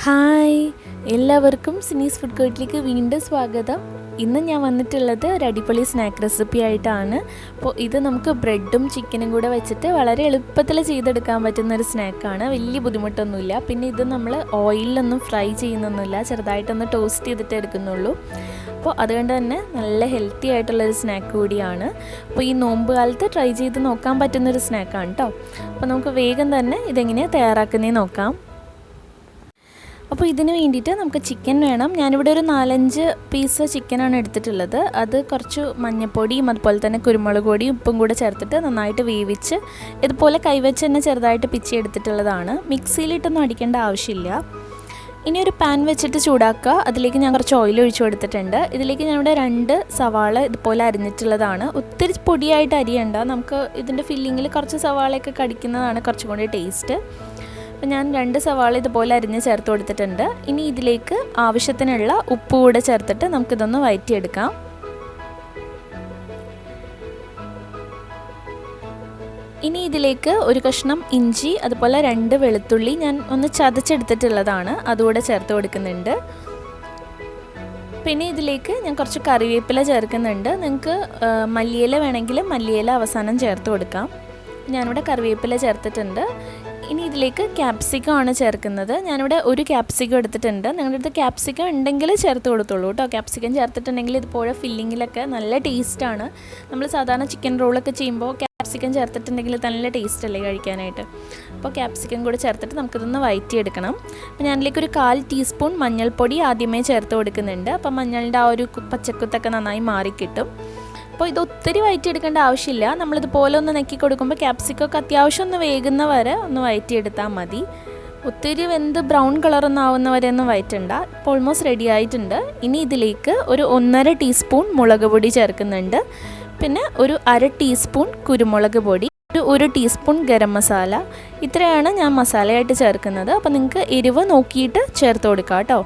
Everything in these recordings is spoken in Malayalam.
ഹായ്, എല്ലാവർക്കും സിനീസ് ഫുഡ് കോർട്ടിലേക്ക് വീണ്ടും സ്വാഗതം. ഇന്ന് ഞാൻ വന്നിട്ടുള്ളത് ഒരു അടിപൊളി സ്നാക്ക് റെസിപ്പി ആയിട്ടാണ്. അപ്പോൾ ഇത് നമുക്ക് ബ്രെഡും ചിക്കനും കൂടെ വെച്ചിട്ട് വളരെ എളുപ്പത്തിൽ ചെയ്തെടുക്കാൻ പറ്റുന്നൊരു സ്നാക്കാണ്. വലിയ ബുദ്ധിമുട്ടൊന്നുമില്ല. പിന്നെ ഇത് നമ്മൾ ഓയിലൊന്നും ഫ്രൈ ചെയ്യുന്നൊന്നുമില്ല, ചെറുതായിട്ടൊന്ന് ടോസ്റ്റ് ചെയ്തിട്ട് എടുക്കുന്നുള്ളൂ. അപ്പോൾ അതുകൊണ്ട് തന്നെ നല്ല ഹെൽത്തി ആയിട്ടുള്ളൊരു സ്നാക്ക് കൂടിയാണ്. അപ്പോൾ ഈ നോമ്പ് കാലത്ത് ട്രൈ ചെയ്ത് നോക്കാൻ പറ്റുന്നൊരു സ്നാക്കാണ് കേട്ടോ. അപ്പോൾ നമുക്ക് വേഗം തന്നെ ഇതെങ്ങനെയാണ് തയ്യാറാക്കുന്നതെന്ന് നോക്കാം. അപ്പോൾ ഇതിന് വേണ്ടിയിട്ട് നമുക്ക് ചിക്കൻ വേണം. ഞാനിവിടെ ഒരു 4-5 പീസ് ചിക്കനാണ് എടുത്തിട്ടുള്ളത്. അത് കുറച്ച് മഞ്ഞൾപ്പൊടിയും അതുപോലെ തന്നെ കുരുമുളക് പൊടിയും ഉപ്പും കൂടെ ചേർത്തിട്ട് നന്നായിട്ട് വേവിച്ച് ഇതുപോലെ കൈവച്ച് തന്നെ ചെറുതായിട്ട് പിച്ചി എടുത്തിട്ടുള്ളതാണ്. മിക്സിയിലിട്ടൊന്നും അടിക്കേണ്ട ആവശ്യമില്ല. ഇനി ഒരു പാൻ വെച്ചിട്ട് ചൂടാക്കുക. അതിലേക്ക് ഞാൻ കുറച്ച് ഓയിൽ ഒഴിച്ചു കൊടുത്തിട്ടുണ്ട്. ഇതിലേക്ക് ഞാനിവിടെ 2 സവാള ഇതുപോലെ അരിഞ്ഞിട്ടുള്ളതാണ്. ഒത്തിരി പൊടിയായിട്ട് അരിയണ്ട. നമുക്ക് ഇതിൻ്റെ ഫില്ലിങ്ങിൽ കുറച്ച് സവാളയൊക്കെ കടിക്കുന്നതാണ് കുറച്ചും കൂടി ടേസ്റ്റ്. അപ്പോൾ ഞാൻ 2 സവാള ഇതുപോലെ അരിഞ്ഞ് ചേർത്ത് കൊടുത്തിട്ടുണ്ട്. ഇനി ഇതിലേക്ക് ആവശ്യത്തിനുള്ള ഉപ്പ് കൂടെ ചേർത്തിട്ട് നമുക്കിതൊന്ന് വഴറ്റിയെടുക്കാം. ഇനി ഇതിലേക്ക് ഒരു കഷ്ണം ഇഞ്ചി അതുപോലെ 2 വെളുത്തുള്ളി ഞാൻ ഒന്ന് ചതച്ചെടുത്തിട്ടുള്ളതാണ്, അതുകൂടെ ചേർത്ത് കൊടുക്കുന്നുണ്ട്. പിന്നെ ഇതിലേക്ക് ഞാൻ കുറച്ച് കറിവേപ്പില ചേർക്കുന്നുണ്ട്. നിങ്ങൾക്ക് മല്ലിയില വേണമെങ്കിൽ മല്ലിയില അവസാനം ചേർത്ത് കൊടുക്കാം. ഞാനിവിടെ കറിവേപ്പില ചേർത്തിട്ടുണ്ട്. ഇനി ഇതിലേക്ക് ക്യാപ്സിക്കം ആണ് ചേർക്കുന്നത്. ഞാനിവിടെ ഒരു ക്യാപ്സിക്കം എടുത്തിട്ടുണ്ട്. നിങ്ങളുടെ അടുത്ത് ക്യാപ്സിക്കം ഉണ്ടെങ്കിൽ ചേർത്ത് കൊടുത്തോളൂ കേട്ടോ. ക്യാപ്സിക്കം ചേർത്തിട്ടുണ്ടെങ്കിൽ ഇതുപോലെ ഫില്ലിങ്ങിലൊക്കെ നല്ല ടേസ്റ്റാണ്. നമ്മൾ സാധാരണ ചിക്കൻ റോളൊക്കെ ചെയ്യുമ്പോൾ ക്യാപ്സിക്കം ചേർത്തിട്ടുണ്ടെങ്കിൽ നല്ല ടേസ്റ്റ് അല്ലേ കഴിക്കാനായിട്ട്. അപ്പോൾ ക്യാപ്സിക്കം കൂടെ ചേർത്തിട്ട് നമുക്കിതൊന്ന് വഴറ്റിയെടുക്കണം. അപ്പോൾ ഞാനിലേക്ക് ഒരു 1/4 ടീസ്പൂൺ മഞ്ഞൾപ്പൊടി ആദ്യമേ ചേർത്ത് കൊടുക്കുന്നുണ്ട്. അപ്പോൾ മഞ്ഞളിൻ്റെ ആ ഒരു പച്ചക്കുത്തൊക്കെ നന്നായി മാറിക്കിട്ടും. അപ്പോൾ ഇത് ഒത്തിരി വഴറ്റിയെടുക്കേണ്ട ആവശ്യമില്ല. നമ്മളിതുപോലെ ഒന്ന് നെക്കി കൊടുക്കുമ്പോൾ ക്യാപ്സിക്കൊക്കെ അത്യാവശ്യം ഒന്ന് വേകുന്ന വരെ ഒന്ന് വഴറ്റിയെടുത്താൽ മതി. ഒത്തിരി വെന്ത് ബ്രൗൺ കളറൊന്നും ആവുന്ന വരെ ഒന്നും വഴറ്റണ്ട. ഇപ്പോൾ ഓൾമോസ്റ്റ് റെഡി ആയിട്ടുണ്ട്. ഇനി ഇതിലേക്ക് ഒരു 1.5 ടീസ്പൂൺ മുളക് പൊടി ചേർക്കുന്നുണ്ട്. പിന്നെ ഒരു 1/2 ടീസ്പൂൺ കുരുമുളക് പൊടി, ഒരു ടീസ്പൂൺ ഗരം മസാല. ഇത്രയാണ് ഞാൻ മസാലയായിട്ട് ചേർക്കുന്നത്. അപ്പോൾ നിങ്ങൾക്ക് എരിവ് നോക്കിയിട്ട് ചേർത്ത് കൊടുക്കുക കേട്ടോ.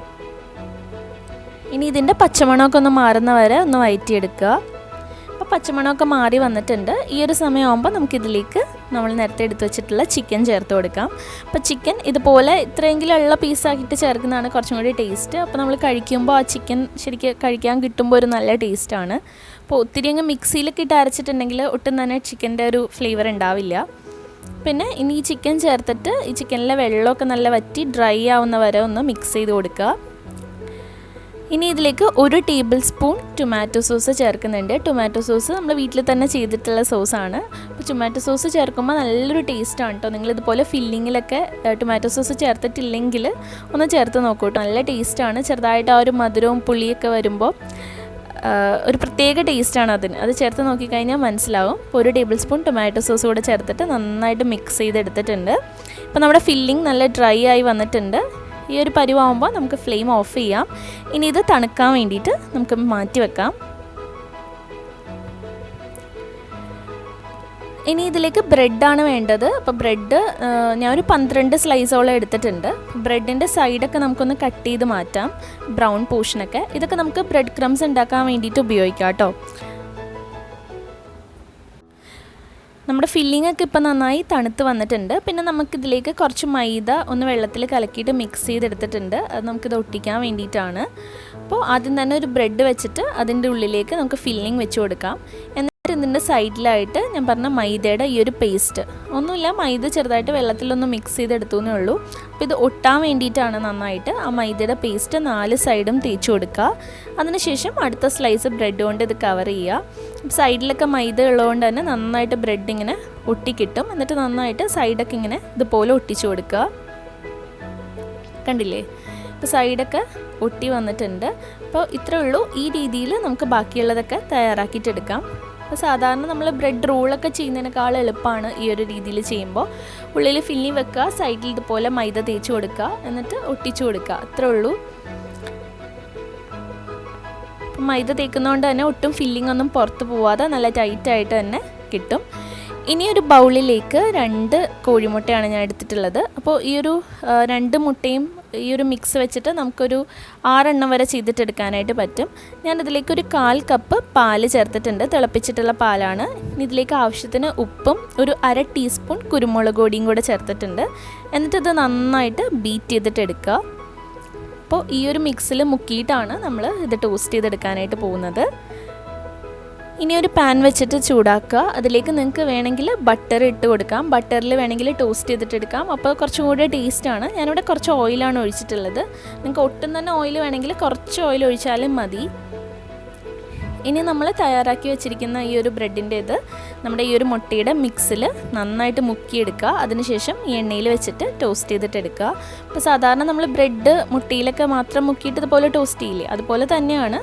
ഇനി ഇതിൻ്റെ പച്ചമണമൊക്കെ ഒന്ന് മാറുന്ന വരെ ഒന്ന് വഴറ്റിയെടുക്കുക. അപ്പോൾ പച്ചമണമൊക്കെ മാറി വന്നിട്ടുണ്ട്. ഈ ഒരു സമയമാകുമ്പോൾ നമുക്കിതിലേക്ക് നമ്മൾ നേരത്തെ എടുത്ത് വെച്ചിട്ടുള്ള ചിക്കൻ ചേർത്ത് കൊടുക്കാം. അപ്പോൾ ചിക്കൻ ഇതുപോലെ ഇത്രയെങ്കിലും ഉള്ള പീസാക്കിയിട്ട് ചേർക്കുന്നതാണ് കുറച്ചും കൂടി ടേസ്റ്റ്. അപ്പോൾ നമ്മൾ കഴിക്കുമ്പോൾ ആ ചിക്കൻ ശരിക്കും കഴിക്കാൻ കിട്ടുമ്പോൾ ഒരു നല്ല ടേസ്റ്റാണ്. അപ്പോൾ ഒത്തിരി അങ്ങ് മിക്സിയിലൊക്കെ ഇട്ട് അരച്ചിട്ടുണ്ടെങ്കിൽ ഒട്ടും തന്നെ ചിക്കൻ്റെ ഒരു ഫ്ലേവർ ഉണ്ടാവില്ല. പിന്നെ ഇനി ഈ ചിക്കൻ ചേർത്തിട്ട് ഈ ചിക്കനിലെ വെള്ളമൊക്കെ നല്ല വറ്റി ഡ്രൈ ആവുന്ന വരെ ഒന്ന് മിക്സ് ചെയ്ത് കൊടുക്കുക. ഇനി ഇതിലേക്ക് 1 ടേബിൾ സ്പൂൺ ടൊമാറ്റോ സോസ് ചേർക്കുന്നുണ്ട്. ടൊമാറ്റോ സോസ് നമ്മൾ വീട്ടിൽ തന്നെ ചെയ്തിട്ടുള്ള സോസാണ്. അപ്പോൾ ടൊമാറ്റോ സോസ് ചേർക്കുമ്പോൾ നല്ലൊരു ടേസ്റ്റാണ് കേട്ടോ. നിങ്ങളിതുപോലെ ഫില്ലിങ്ങിലൊക്കെ ടൊമാറ്റോ സോസ് ചേർത്തിട്ടില്ലെങ്കിൽ ഒന്ന് ചേർത്ത് നോക്കൂ കേട്ടോ. നല്ല ടേസ്റ്റാണ്. ചെറുതായിട്ട് ആ ഒരു മധുരവും പുളിയൊക്കെ വരുമ്പോൾ ഒരു പ്രത്യേക ടേസ്റ്റാണ് അതിന്. അത് ചേർത്ത് നോക്കിക്കഴിഞ്ഞാൽ മനസ്സിലാവും. അപ്പോൾ 1 ടേബിൾ സ്പൂൺ ടൊമാറ്റോ സോസ് കൂടെ ചേർത്തിട്ട് നന്നായിട്ട് മിക്സ് ചെയ്തെടുത്തിട്ടുണ്ട്. ഇപ്പോൾ നമ്മുടെ ഫില്ലിങ് നല്ല ഡ്രൈ ആയി വന്നിട്ടുണ്ട്. ഈ ഒരു പരുവാകുമ്പോൾ നമുക്ക് ഫ്ലെയിം ഓഫ് ചെയ്യാം. ഇനി ഇത് തണുക്കാൻ വേണ്ടിയിട്ട് നമുക്ക് മാറ്റി വെക്കാം. ഇനി ഇതിലേക്ക് ബ്രെഡാണ് വേണ്ടത്. അപ്പോൾ ബ്രെഡ് ഞാനൊരു 12 സ്ലൈസോളം എടുത്തിട്ടുണ്ട്. ബ്രെഡിൻ്റെ സൈഡൊക്കെ നമുക്കൊന്ന് കട്ട് ചെയ്ത് മാറ്റാം, ബ്രൗൺ പോർഷനൊക്കെ. ഇതൊക്കെ നമുക്ക് ബ്രെഡ് ക്രംസ് ഉണ്ടാക്കാൻ വേണ്ടിയിട്ട് ഉപയോഗിക്കാം കേട്ടോ. നമ്മുടെ ഫില്ലിങ്ങൊക്കെ ഇപ്പോൾ നന്നായി തണുത്ത് വന്നിട്ടുണ്ട്. പിന്നെ നമുക്കിതിലേക്ക് കുറച്ച് മൈദ ഒന്ന് വെള്ളത്തിൽ കലക്കിയിട്ട് മിക്സ് ചെയ്തെടുത്തിട്ടുണ്ട്. അത് നമുക്കിത് ഒട്ടിക്കാൻ വേണ്ടിയിട്ടാണ്. അപ്പോൾ ആദ്യം തന്നെ ഒരു ബ്രെഡ് വെച്ചിട്ട് അതിൻ്റെ ഉള്ളിലേക്ക് നമുക്ക് ഫില്ലിങ് വെച്ച് കൊടുക്കാം. എന്നിട്ട് ഇതിൻ്റെ സൈഡിലായിട്ട് ഞാൻ പറഞ്ഞ മൈദയുടെ ഈ ഒരു പേസ്റ്റ്, ഒന്നുമില്ല, മൈദ ചെറുതായിട്ട് വെള്ളത്തിലൊന്ന് മിക്സ് ചെയ്തെടുത്തു എന്നേ ഉള്ളൂ. അപ്പോൾ ഇത് ഒട്ടാൻ വേണ്ടിയിട്ടാണ് നന്നായിട്ട് ആ മൈദയുടെ പേസ്റ്റ് 4 സൈഡും തേച്ച് കൊടുക്കുക. അതിനുശേഷം അടുത്ത സ്ലൈസ് ബ്രെഡ് കൊണ്ട് ഇത് കവർ ചെയ്യുക. സൈഡിലൊക്കെ മൈദ ഉള്ളതുകൊണ്ട് തന്നെ നന്നായിട്ട് ബ്രെഡ് ഇങ്ങനെ ഒട്ടിക്കിട്ടും. എന്നിട്ട് നന്നായിട്ട് സൈഡൊക്കെ ഇങ്ങനെ ഇതുപോലെ ഒട്ടിച്ചു കൊടുക്കുക. കണ്ടില്ലേ, ഇപ്പോൾ സൈഡൊക്കെ ഒട്ടി വന്നിട്ടുണ്ട്. അപ്പോൾ ഇത്രയേ ഉള്ളൂ. ഈ രീതിയിൽ നമുക്ക് ബാക്കിയുള്ളതൊക്കെ തയ്യാറാക്കിയിട്ടെടുക്കാം. അപ്പോൾ സാധാരണ നമ്മൾ ബ്രെഡ് റോളൊക്കെ ചെയ്യുന്നതിനേക്കാൾ എളുപ്പമാണ് ഈ ഒരു രീതിയിൽ ചെയ്യുമ്പോൾ. ഉള്ളിൽ ഫില്ലിങ് വെക്കുക, സൈഡിൽ ഇതുപോലെ മൈദ തേച്ച് കൊടുക്കുക, എന്നിട്ട് ഒട്ടിച്ചു കൊടുക്കുക. അത്രേ ഉള്ളൂ. മൈദ തേക്കുന്നതുകൊണ്ട് തന്നെ ഒട്ടും ഫില്ലിംഗ് ഒന്നും പുറത്ത് പോവാതെ നല്ല ടൈറ്റായിട്ട് തന്നെ കിട്ടും. ഇനി ഒരു ബൗളിലേക്ക് 2 കോഴിമുട്ടയാണ് ഞാൻ എടുത്തിട്ടുള്ളത്. അപ്പോൾ ഈ ഒരു 2 മുട്ടയും ഈ ഒരു മിക്സ് വെച്ചിട്ട് നമുക്കൊരു 6 എണ്ണം വരെ ചെയ്തിട്ടെടുക്കാനായിട്ട് പറ്റും. ഞാനിതിലേക്ക് ഒരു 1/4 കപ്പ് പാല് ചേർത്തിട്ടുണ്ട്. തിളപ്പിച്ചിട്ടുള്ള പാലാണ്. ഇതിലേക്ക് ആവശ്യത്തിന് ഉപ്പും ഒരു 1/2 ടീസ്പൂൺ കുരുമുളക് പൊടിയും കൂടെ ചേർത്തിട്ടുണ്ട്. എന്നിട്ടിത് നന്നായിട്ട് ബീറ്റ് ചെയ്തിട്ട് എടുക്കുക. അപ്പോൾ ഈ ഒരു മിക്സിൽ മുക്കിയിട്ടാണ് നമ്മൾ ഇത് ടോസ്റ്റ് ചെയ്തെടുക്കാനായിട്ട് പോകുന്നത്. ഇനി ഒരു പാൻ വെച്ചിട്ട് ചൂടാക്കുക. അതിലേക്ക് നിങ്ങൾക്ക് വേണമെങ്കിൽ ബട്ടർ ഇട്ട് കൊടുക്കാം. ബട്ടറിൽ വേണമെങ്കിൽ ടോസ്റ്റ് ചെയ്തിട്ടെടുക്കാം. അപ്പോൾ കുറച്ചും കൂടെ ടേസ്റ്റാണ്. ഞാനിവിടെ കുറച്ച് ഓയിലാണ് ഒഴിച്ചിട്ടുള്ളത്. നിങ്ങൾക്ക് ഒട്ടും തന്നെ ഓയിൽ വേണമെങ്കിൽ കുറച്ച് ഓയിൽ ഒഴിച്ചാലും മതി. ഇനി നമ്മൾ തയ്യാറാക്കി വെച്ചിരിക്കുന്ന ഈ ഒരു ബ്രെഡിൻ്റെ ഇത് നമ്മുടെ ഈ ഒരു മുട്ടയുടെ മിക്സിൽ നന്നായിട്ട് മുക്കിയെടുക്കുക. അതിനുശേഷം ഈ എണ്ണയിൽ വെച്ചിട്ട് ടോസ്റ്റ് ചെയ്തിട്ടെടുക്കുക. അപ്പോൾ സാധാരണ നമ്മൾ ബ്രെഡ് മുട്ടയിലൊക്കെ മാത്രം മുക്കിയിട്ട് ഇതുപോലെ ടോസ്റ്റ് ചെയ്യില്ലേ, അതുപോലെ തന്നെയാണ്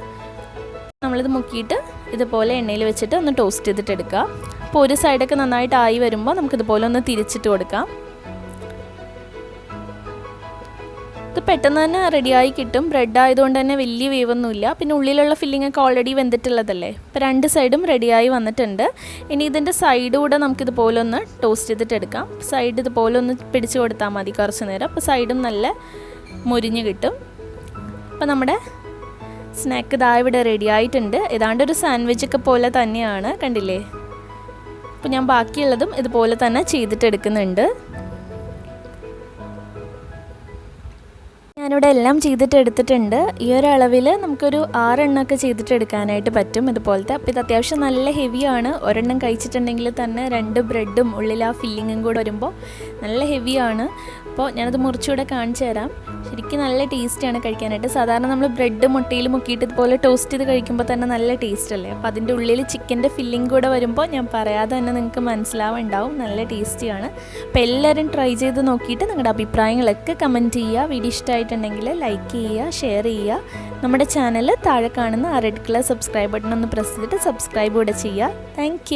നമ്മളിത് മുക്കിയിട്ട് ഇതുപോലെ എണ്ണയിൽ വെച്ചിട്ട് ഒന്ന് ടോസ്റ്റ് ചെയ്തിട്ടെടുക്കുക. അപ്പോൾ ഒരു സൈഡൊക്കെ നന്നായിട്ട് ആയി വരുമ്പോൾ നമുക്കിതുപോലെ ഒന്ന് തിരിച്ചിട്ട് കൊടുക്കാം. ഇത് പെട്ടെന്ന് തന്നെ റെഡിയായി കിട്ടും. ബ്രെഡ് ആയതുകൊണ്ട് തന്നെ വലിയ വേവൊന്നുമില്ല. പിന്നെ ഉള്ളിലുള്ള ഫില്ലിംഗ് ഒക്കെ ഓൾറെഡി വെന്തിട്ടുള്ളതല്ലേ. ഇപ്പോൾ രണ്ട് സൈഡും റെഡിയായി വന്നിട്ടുണ്ട്. ഇനി ഇതിൻ്റെ സൈഡ് കൂടെ നമുക്കിതുപോലെ ഒന്ന് ടോസ്റ്റ് ചെയ്തിട്ടെടുക്കാം. സൈഡ് ഇതുപോലെ ഒന്ന് പിടിച്ചു കൊടുത്താൽ മതി കുറച്ച് നേരം. അപ്പോൾ സൈഡും നല്ല മുരിഞ്ഞ് കിട്ടും. അപ്പോൾ നമ്മുടെ സ്നാക്ക് ഇതാ ഇവിടെ റെഡി ആയിട്ടുണ്ട്. ഏതാണ്ട് ഒരു സാൻഡ്വിച്ചൊക്കെ പോലെ തന്നെയാണ്, കണ്ടില്ലേ. അപ്പോൾ ഞാൻ ബാക്കിയുള്ളതും ഇതുപോലെ തന്നെ ചെയ്തിട്ടെടുക്കുന്നുണ്ട്. ഞാനിവിടെ എല്ലാം ചെയ്തിട്ടെടുത്തിട്ടുണ്ട്. ഈ ഒരു അളവിൽ നമുക്കൊരു 6 എണ്ണമൊക്കെ ചെയ്തിട്ടെടുക്കാനായിട്ട് പറ്റും ഇതുപോലത്തെ. അപ്പോൾ ഇത് അത്യാവശ്യം നല്ല ഹെവിയാണ്. ഒരെണ്ണം കഴിച്ചിട്ടുണ്ടെങ്കിൽ തന്നെ 2 ബ്രെഡും ഉള്ളിൽ ആ ഫില്ലിങ്ങും കൂടെ വരുമ്പോൾ നല്ല ഹെവിയാണ്. അപ്പോൾ ഞാനത് മുറിച്ചുകൂടെ കാണിച്ചു തരാം. ശരിക്കും നല്ല ടേസ്റ്റിയാണ് കഴിക്കാനായിട്ട്. സാധാരണ നമ്മൾ ബ്രെഡ് മുട്ടയിൽ മുക്കിയിട്ട് ഇതുപോലെ ടോസ്റ്റ് ചെയ്ത് കഴിക്കുമ്പോൾ തന്നെ നല്ല ടേസ്റ്റ് അല്ലേ. അപ്പോൾ അതിൻ്റെ ഉള്ളിൽ ചിക്കൻ്റെ ഫില്ലിംഗ് കൂടെ വരുമ്പോൾ ഞാൻ പറയാതെ തന്നെ നിങ്ങൾക്ക് മനസ്സിലാവുണ്ടാവും, നല്ല ടേസ്റ്റിയാണ്. അപ്പോൾ എല്ലാവരും ട്രൈ ചെയ്ത് നോക്കിയിട്ട് നിങ്ങളുടെ അഭിപ്രായങ്ങളൊക്കെ കമൻറ്റ് ചെയ്യുക. വീഡിയോ ഇഷ്ടമായിട്ടുണ്ടെങ്കിൽ ലൈക്ക് ചെയ്യുക, ഷെയർ ചെയ്യുക. നമ്മുടെ ചാനൽ താഴെ കാണുന്ന ആ റെഡ് കളർ സബ്സ്ക്രൈബ് ബട്ടൺ ഒന്ന് പ്രസ് ചെയ്തിട്ട് സബ്സ്ക്രൈബ് കൂടെ ചെയ്യുക. താങ്ക്